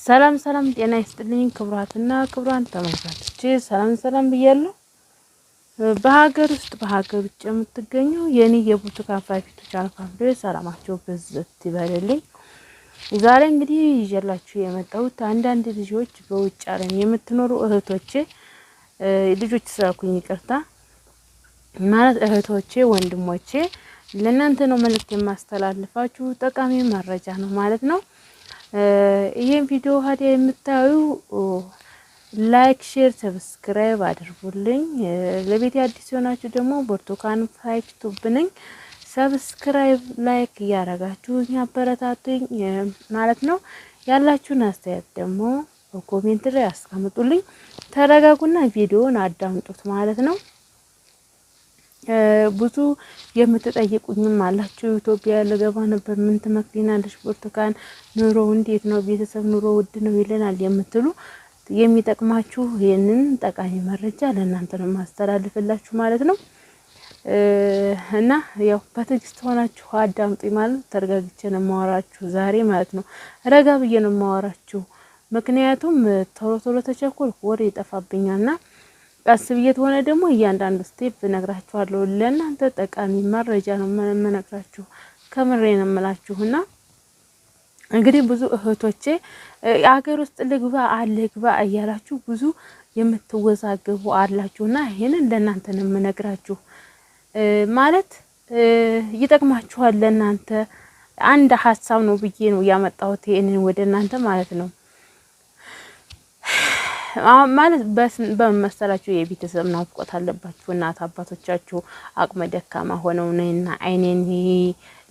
ሰላም ጤና ይስጥልኝ ክብራትና ክብራን ተመልካቾቼ ሰላም ብያለሁ። በሀገር ውስጥ በሀገር ውጭ የምትገኙ የኔ የብርቱካን ፋይፊቱ ቻናል ፋሚሊዎች ሰላማችሁ በዝት ይበልልኝ። ዛሬ እንግዲህ ይዤላችሁ የመጣሁት አንዳንድ ልጆች በውጭ ዓለም የምትኖሩ እህቶቼ ልጆች ስላልኩኝ ይቅርታ ማለት እህቶቼ ወንድሞቼ ለእናንተ ነው መልእክት የማስተላልፋችሁ ጠቃሚ መረጃ ነው ማለት ነው። ይሄን ቪዲዮ ሀዲያ የምታዩ ላይክ ሼር ሰብስክራይብ አድርጉልኝ። ለቤት አዲስ ሆናችሁ ደግሞ ብርቱካን ፋይፊቱ ነኝ ሰብስክራይብ ላይክ እያረጋችሁ አበረታቱኝ ማለት ነው። ያላችሁን አስተያየት ደግሞ በኮሜንት ላይ አስቀምጡልኝ። ተረጋጉና ቪዲዮውን አዳምጡት ማለት ነው። ብዙ የምትጠይቁኝም አላችሁ ኢትዮጵያ ለገባ ነበር ምን ትመክሪናለሽ ብርቱካን ኑሮ እንዴት ነው ቤተሰብ ኑሮ ውድ ነው ይለናል የምትሉ የሚጠቅማችሁ ይሄንን ጠቃሚ መረጃ ለእናንተ ነው ማስተላልፍላችሁ ማለት ነው። እና ያው በትዕግስት ሆናችሁ አዳምጡኝ ማለት ተረጋግቼ ነው ማወራችሁ ዛሬ ማለት ነው። ረጋ ብዬ ነው ማወራችሁ ምክንያቱም ቶሎ ተቸኮልኩ ወሬ ይጠፋብኛልና ቀስ ብዬ ተሆነ ደግሞ እያንዳንዱ ስቴፕ እነግራችኋለሁ። ለእናንተ ጠቃሚ መረጃ ነው የምነግራችሁ ከምሬ ነው የምላችሁና እንግዲህ ብዙ እህቶቼ አገር ውስጥ ልግባ እያላችሁ ብዙ የምትወዛገቡ አላችሁና ይሄንን ለእናንተ ነው የምነግራችሁ ማለት ይጠቅማችኋል። ለእናንተ አንድ ሀሳብ ነው ብዬ ነው ያመጣሁት ይሄንን ወደ እናንተ ማለት ነው። ማለት በመሰላችሁ የቤተሰብ ናፍቆት አለባችሁ እናት አባቶቻችሁ አቅመ ደካማ ሆነው ነውና አይኔን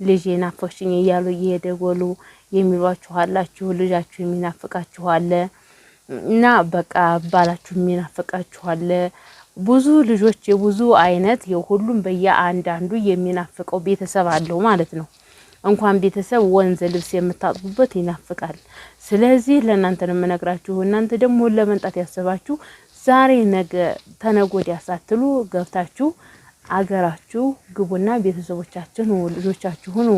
ልጄ ናፈቅሽኝ እያሉ እየደወሉ የሚሏችሁ አላችሁ። ልጃችሁ የሚናፍቃችሁ አለ እና በቃ ባላችሁ የሚናፍቃችሁ አለ። ብዙ ልጆች የብዙ አይነት የሁሉም በየአንዳንዱ የሚናፍቀው ቤተሰብ አለው ማለት ነው። እንኳን ቤተሰብ ወንዝ ልብስ የምታጥቡበት ይናፍቃል። ስለዚህ ለእናንተ ነው የምነግራችሁ። እናንተ ደግሞ ለመንጣት ያሰባችሁ ዛሬ ነገ ተነጎድ ያሳትሉ ገብታችሁ አገራችሁ ግቡና ቤተሰቦቻችን ልጆቻችሁ ሁኑ።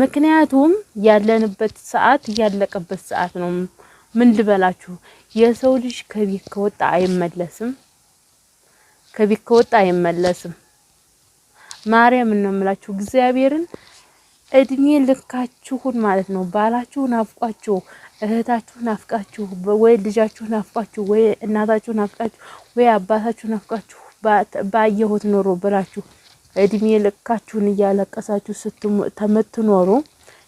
ምክንያቱም ያለንበት ሰዓት ያለቀበት ሰዓት ነው። ምን ልበላችሁ የሰው ልጅ ከቤት ከወጣ አይመለስም። ማርያም ነው የምላችሁ እግዚአብሔርን እድሜ ልካችሁን ማለት ነው። ባላችሁ ናፍቃችሁ እህታችሁ ናፍቃችሁ ወይ ልጃችሁ ናፍቃችሁ ወይ እናታችሁ ናፍቃችሁ ወይ አባታችሁ ናፍቃችሁ ባየሁት ኖሮ ብላችሁ እድሜ ልካችሁን እያለቀሳችሁ ስትኖሩ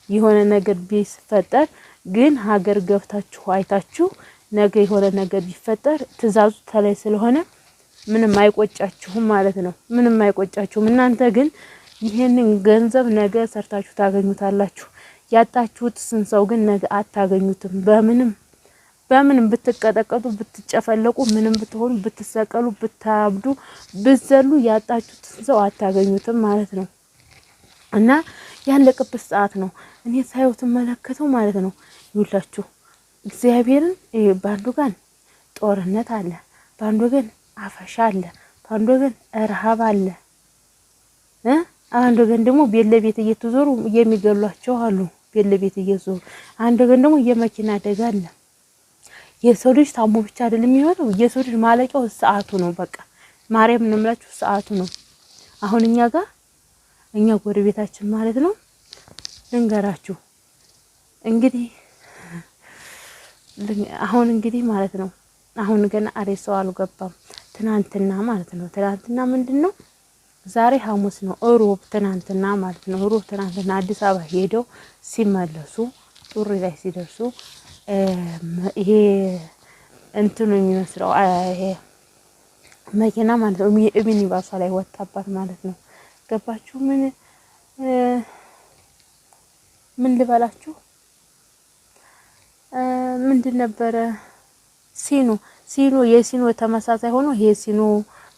የሆነ ነገር ቢፈጠር ግን ሀገር ገብታችሁ አይታችሁ ነገ የሆነ ነገር ቢፈጠር ትእዛዙ ተላይ ስለሆነ ምንም አይቆጫችሁም ማለት ነው። ምንም አይቆጫችሁም። እናንተ ግን ይሄንን ገንዘብ ነገ ሰርታችሁ ታገኙታላችሁ። ያጣችሁት ሰው ግን ነገ አታገኙትም። በምንም ብትቀጠቀጡ ብትጨፈለቁ ምንም ብትሆኑ ብትሰቀሉ ብታብዱ ብዘሉ ያጣችሁት ሰው አታገኙትም ማለት ነው። እና ያለቀበት ሰዓት ነው። እኔ ሳይው ተመለከተው ማለት ነው። ይውላችሁ እግዚአብሔርን ባንዱ ጋር ጦርነት አለ፣ ባንዱ ጋር አፈሻ አለ፣ ባንዱ ጋር ረሃብ አለ አንድ ወገን ደግሞ ቤት ለቤት እየተዞሩ የሚገሏቸው አሉ። ቤት ለቤት እየዞሩ አንድ ወገን ደግሞ የመኪና አደጋ አለ። የሰው ልጅ ታሞ ብቻ አይደለም የሚሆነው የሰው ልጅ ማለቂያው ሰዓቱ ነው። በቃ ማርያም ነው የምላችሁ ሰዓቱ ነው። አሁን እኛ ጎረቤታችን ማለት ነው ልንገራችሁ እንግዲህ ማለት ነው አሁን ገና አሬሳው አልገባም። ትናንትና ማለት ነው ትናንትና ምንድነው ዛሬ ሐሙስ ነው ሮብ ትናንትና ማለት ነው ሮብ ትናንትና አዲስ አበባ ሄደው ሲመለሱ ጡሪ ላይ ሲደርሱ ይሄ እንትኑ የሚመስለው ይሄ መኪና ማለት ነው ሚኒባሷ ላይ ወጣባት ማለት ነው። ገባችሁ ምን ልበላችሁ ምንድን ነበረ ሲኖ የሲኖ ተመሳሳይ ሆኖ ይሄ ሲኖ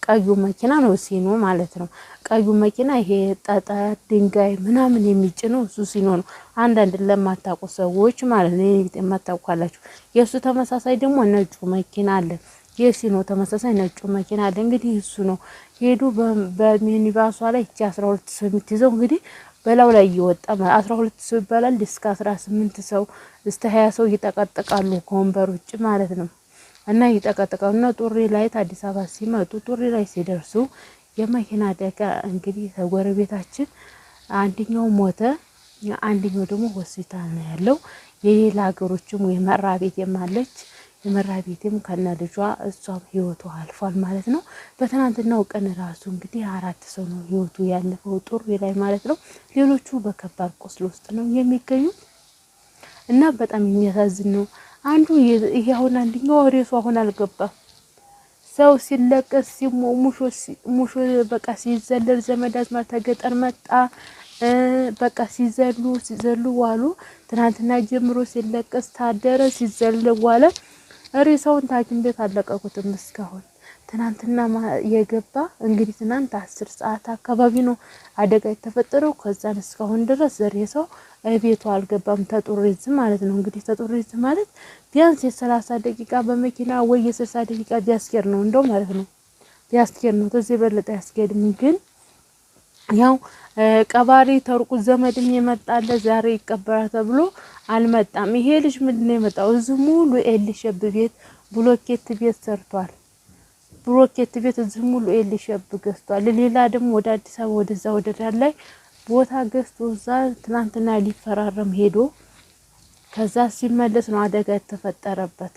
ቀዩ መኪና ነው ሲኖ ማለት ነው። ቀዩ መኪና ይሄ ጠጠር ድንጋይ ምናምን የሚጭነው እሱ ሲኖ ነው። አንዳንድ ለማታውቁ ሰዎች ማለት ነው የማታውቁላችሁ የሱ ተመሳሳይ ደግሞ ነጩ መኪና አለ። የሲኖ ተመሳሳይ ነጩ መኪና አለ። እንግዲህ እሱ ነው ሄዱ በሚኒባሷ ላይ 12 ሰው የምትይዘው እንግዲህ በላው ላይ እየወጣ 12 ሰው ይባላል እስከ 18 ሰው እስከ 20 ሰው ይጠቀጥቃሉ ከወንበር ውጭ ማለት ነው። እና ይጠቀጥቃሉና ጡሪ ላይ አዲስ አበባ ሲመጡ ጡሪ ላይ ሲደርሱ የመኪና አደጋ እንግዲህ ተጎረቤታችን አንደኛው ሞተ፣ አንደኛው ደግሞ ሆስፒታል ነው ያለው። የሌላ ሀገሮችም የመራ ቤት የማለች የመራ ቤትም ከነ ልጇ እሷም ህይወቱ አልፏል ማለት ነው። በትናንትናው ቀን ራሱ እንግዲህ 4 ሰው ነው ህይወቱ ያለፈው ጡሪ ላይ ማለት ነው። ሌሎቹ በከባድ ቁስል ውስጥ ነው የሚገኙት እና በጣም የሚያሳዝን ነው። አንዱ ይሄ አሁን አንደኛው ሬሱ አሁን አልገባም። ሰው ሲለቀስ ሙሾ በቃ ሲዘለል ዘመድ አዝማድ ተገጠር መጣ በቃ ሲዘሉ ዋሉ። ትናንትና ጀምሮ ሲለቀስ ታደረ ሲዘል ዋለ። ሬሳውን ታኪም ቤት አለቀቁትም እስካሁን። ትናንትና የገባ እንግዲህ ትናንት 10 ሰዓት አካባቢ ነው አደጋ የተፈጠረው። ከዛን እስካሁን ድረስ ሬሳው ቤቱ አልገባም። ተጡሪዝ ማለት ነው እንግዲህ ተጡሪዝ ማለት ቢያንስ የ30 ደቂቃ በመኪና ወይ የ60 ደቂቃ ቢያስኬድ ነው እንደው ማለት ነው ቢያስኬድ ነው። ከዚህ በለጠ ያስኬድም ግን ያው ቀባሪ ተርቁ ዘመድም የመጣለ ዛሬ ይቀበራል ተብሎ አልመጣም። ይሄ ልጅ ምንድነው የመጣው? እዚህ ሙሉ ኤልሸብ ቤት ብሎኬት ቤት ሰርቷል። ብሎኬት ቤት እዚህ ሙሉ ኤልሸብ ገዝቷል። ሌላ ደግሞ ወደ አዲስ አበባ ወደዛ ወደ ዳር ላይ ቦታ ገዝቶ እዛ ትናንትና ሊፈራረም ሄዶ ከዛ ሲመለስ ነው አደጋ የተፈጠረበት።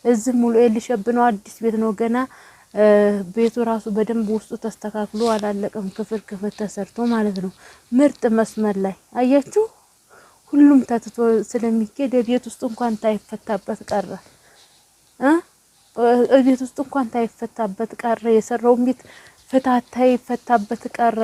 እዚህ ሙሉ ኤልሸብ ነው፣ አዲስ ቤት ነው ገና ቤቱ ራሱ በደንብ ውስጡ ተስተካክሎ አላለቀም። ክፍል ተሰርቶ ማለት ነው። ምርጥ መስመር ላይ አያችሁ። ሁሉም ተትቶ ስለሚኬድ ቤት ውስጥ እንኳን ታይፈታበት ቀረ ቤት ውስጥ እንኳን ታይፈታበት ቀረ። የሰራው ቤት ፍታታይ ፈታበት ቀረ።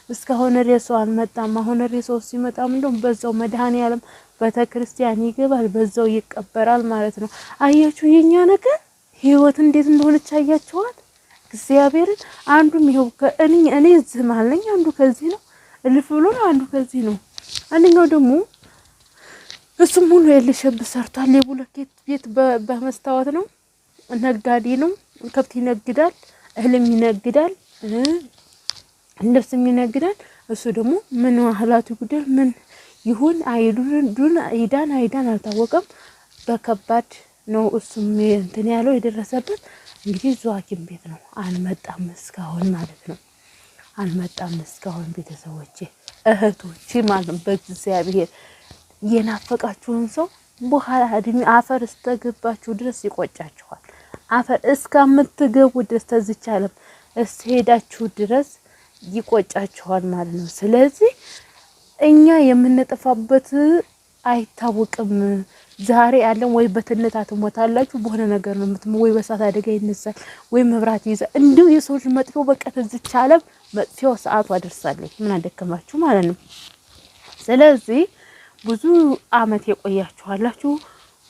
እስካሁን ሬሳው አልመጣም። አሁን ሬሳው ሲመጣም እንደው በዛው መድኃኒዓለም ቤተክርስቲያን ይገባል፣ በዛው ይቀበራል ማለት ነው። አያችሁ የኛ ነገር ህይወት እንዴት እንደሆነች አያችኋል። እግዚአብሔርን አንዱም ይሄው እኔ እዚህ ማለት ነኝ፣ አንዱ ከዚህ ነው እልፍ ብሎ ነው፣ አንዱ ከዚህ ነው። አንደኛው ደግሞ እሱም ሁሉ የልሸብ ሰርቷል። የብሎኬት ቤት በመስታወት ነው። ነጋዴ ነው፣ ከብት ይነግዳል፣ እህልም ይነግዳል፣ ልብስም ይነግዳል። እሱ ደግሞ ምን አህላቱ ጉዳይ ምን ይሁን አይዱን አይዳን አልታወቀም። በከባድ ነው እሱም እንትን ያለው የደረሰበት እንግዲህ ሐኪም ቤት ነው። አልመጣም እስካሁን ማለት ነው። አልመጣም እስካሁን ቤተሰቦቼ እህቶቼ ማለት በእግዚአብሔር የናፈቃችሁን ሰው በኋላ እድሜ አፈር እስከገባችሁ ድረስ ይቆጫችኋል። አፈር እስከምትገቡ ድረስ ተዝቻለም እስሄዳችሁ ድረስ ይቆጫችኋል ማለት ነው። ስለዚህ እኛ የምንጠፋበት አይታወቅም። ዛሬ ያለን ወይ በትነታ ትሞታላችሁ፣ በሆነ ነገር ነው ወይ በሳት አደጋ ይነሳል፣ ወይ መብራት ይይዛል። እንዲሁ የሰው ልጅ መጥፎ በቃ ተዝቻለም መጥፎ ሰዓቱ አደርሳለች። ምን አደከማችሁ ማለት ነው። ስለዚህ ብዙ አመት የቆያችኋላችሁ፣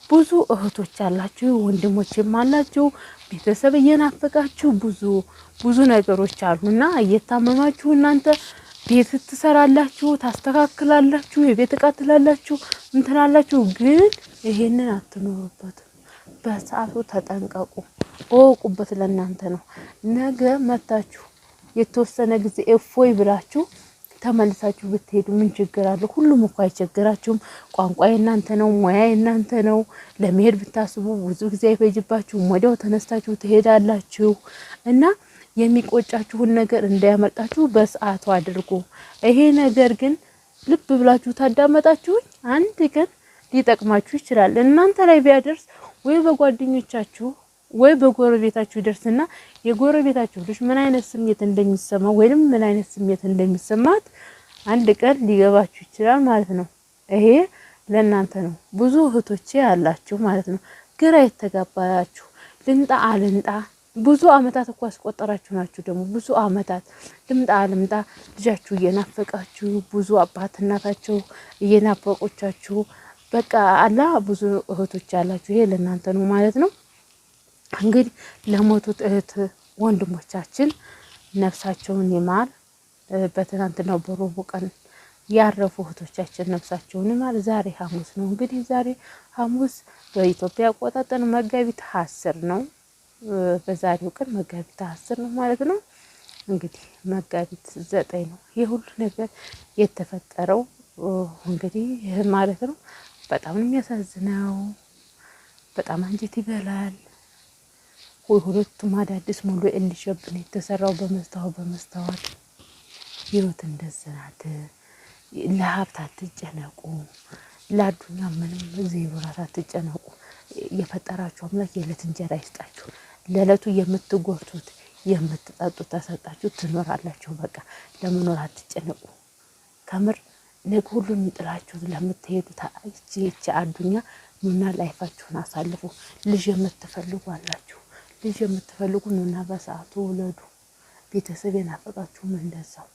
ብዙ እህቶች አላችሁ፣ ወንድሞችም አላችሁ፣ ቤተሰብ እየናፈቃችሁ ብዙ ነገሮች አሉና እየታመማችሁ እናንተ ቤት ትሰራላችሁ፣ ታስተካክላላችሁ፣ የቤት ዕቃ ትላላችሁ፣ እንትናላችሁ። ግን ይሄንን አትኖሩበት። በሰዓቱ ተጠንቀቁ፣ እወቁበት። ለእናንተ ነው። ነገ መታችሁ የተወሰነ ጊዜ እፎይ ብላችሁ ተመልሳችሁ ብትሄዱ ምን ችግር አለ? ሁሉም እኮ አይቸግራችሁም። ቋንቋ የእናንተ ነው፣ ሙያ የእናንተ ነው። ለመሄድ ብታስቡ ብዙ ጊዜ አይፈጅባችሁም። ወዲያው ተነስታችሁ ትሄዳላችሁ እና የሚቆጫችሁን ነገር እንዳያመጣችሁ በሰዓቱ አድርጉ። ይሄ ነገር ግን ልብ ብላችሁ ታዳመጣችሁኝ አንድ ቀን ሊጠቅማችሁ ይችላል። እናንተ ላይ ቢያደርስ ወይ በጓደኞቻችሁ ወይ በጎረቤታችሁ ይደርስና የጎረቤታችሁ ልጅ ምን አይነት ስሜት እንደሚሰማው ወይንም ምን አይነት ስሜት እንደሚሰማት አንድ ቀን ሊገባችሁ ይችላል ማለት ነው። ይሄ ለእናንተ ነው። ብዙ እህቶቼ አላችሁ ማለት ነው። ግራ የተጋባያችሁ ልምጣ አልምጣ ብዙ አመታት እኮ አስቆጠራችሁ ናችሁ። ደግሞ ብዙ አመታት ልምጣ አልምጣ ልጃችሁ እየናፈቃችሁ ብዙ አባት እናታችሁ እየናፈቆቻችሁ በቃ አላ ብዙ እህቶች አላችሁ። ይሄ ለእናንተ ነው ማለት ነው። እንግዲህ ለሞቱት እህት ወንድሞቻችን ነፍሳቸውን ይማር። በትናንትናው በረቡዕ ቀን ያረፉ እህቶቻችን ነፍሳቸውን ይማር። ዛሬ ሐሙስ ነው። እንግዲህ ዛሬ ሐሙስ በኢትዮጵያ አቆጣጠር መጋቢት 10 ነው። በዛሬው ቀን መጋቢት 10 ነው ማለት ነው። እንግዲህ መጋቢት 9 ነው ይህ ሁሉ ነገር የተፈጠረው እንግዲህ ማለት ነው። በጣም ነው የሚያሳዝነው። በጣም አንጀት ይበላል። ሁለቱም አዳዲስ ሙሉ ኤልሸብ ነው የተሰራው በመስታወት ህይወት እንደዚህ ናት። ለሀብት አትጨነቁ፣ ለአዱኛ ምንም ዜሮ ናት፣ አትጨነቁ። የፈጠራችሁ አምላክ የዕለት እንጀራ ይስጣችሁ። ለዕለቱ የምትጎርቱት የምትጠጡት ተሰጣችሁ ትኖራላችሁ። በቃ ለመኖር አትጨነቁ። ከምር ነገ ሁሉን ጥላችሁት ለምትሄዱት ይቺ አዱኛ ኑና ላይፋችሁን አሳልፉ። ልጅ የምትፈልጉ አላችሁ፣ ልጅ የምትፈልጉ ኑና በሰዓቱ ውለዱ። ቤተሰብ የናፈቃችሁም እንደዛው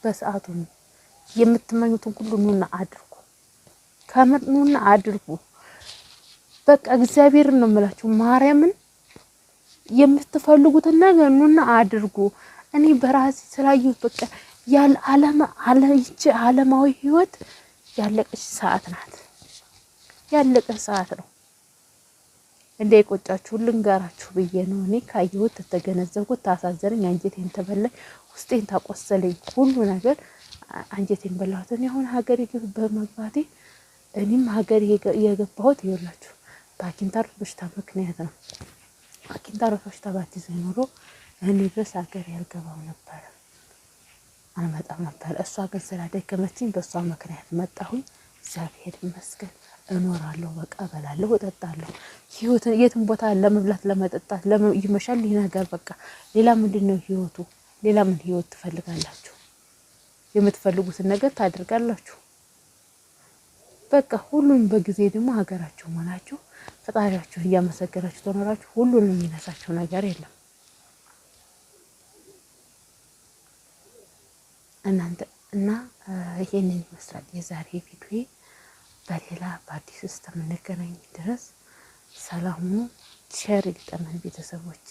በሰዓቱ ነው። የምትመኙትን ሁሉ ኑና አድርጉ። ከምር ኑና አድርጉ። በቃ እግዚአብሔርን ነው የምላችሁ ማርያምን የምትፈልጉትን ነገር ኑና አድርጉ። እኔ በራሴ ስላየሁት በቃ ይቺ ዓለማዊ ህይወት ያለቀች ሰዓት ናት። ያለቀች ሰዓት ነው። እንዳይቆጫችሁ ልንገራችሁ ብዬ ነው። እኔ ካየሁት ተገነዘብኩት፣ ታሳዘነኝ፣ አንጀቴን ተበላኝ፣ ውስጤን ታቆሰለኝ፣ ሁሉ ነገር አንጀቴን በላሁት። እኔ አሁን ሀገር በመግባቴ እኔም ሀገር የገባሁት ይኸውላችሁ በኪንታሮት በሽታ ምክንያት ነው። ኪንታሮት በሽታ ባትይዘኝ ኖሮ እኔ ድረስ ሀገር ያልገባው ነበር፣ አልመጣም ነበር። እሷ ግን ስላደከመችኝ በእሷ ምክንያት መጣሁኝ። እግዚአብሔር ይመስገን እኖራለሁ። በቃ እበላለሁ፣ እጠጣለሁ። ህይወት የትም ቦታ ለመብላት ለመጠጣት ይመሻል፣ ይነጋል። በቃ ሌላ ምንድን ነው ህይወቱ? ሌላ ምን ህይወት ትፈልጋላችሁ? የምትፈልጉትን ነገር ታደርጋላችሁ። በቃ ሁሉም በጊዜ ደግሞ ሀገራችሁ ሆናችሁ ፈጣሪያችሁን እያመሰገናችሁ ተኖራችሁ ሁሉንም የሚነሳችሁ ነገር የለም። እናንተ እና ይሄንን ይመስላል የዛሬ ቪዲዮ። በሌላ በአዲስ እስከምንገናኝ ድረስ ሰላሙ ቸር ይግጠመን ቤተሰቦቼ።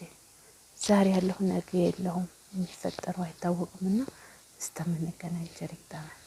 ዛሬ ያለሁ ነገ የለውም፣ የሚፈጠረው አይታወቅምና እስከምንገናኝ ቸር ይግጠመን።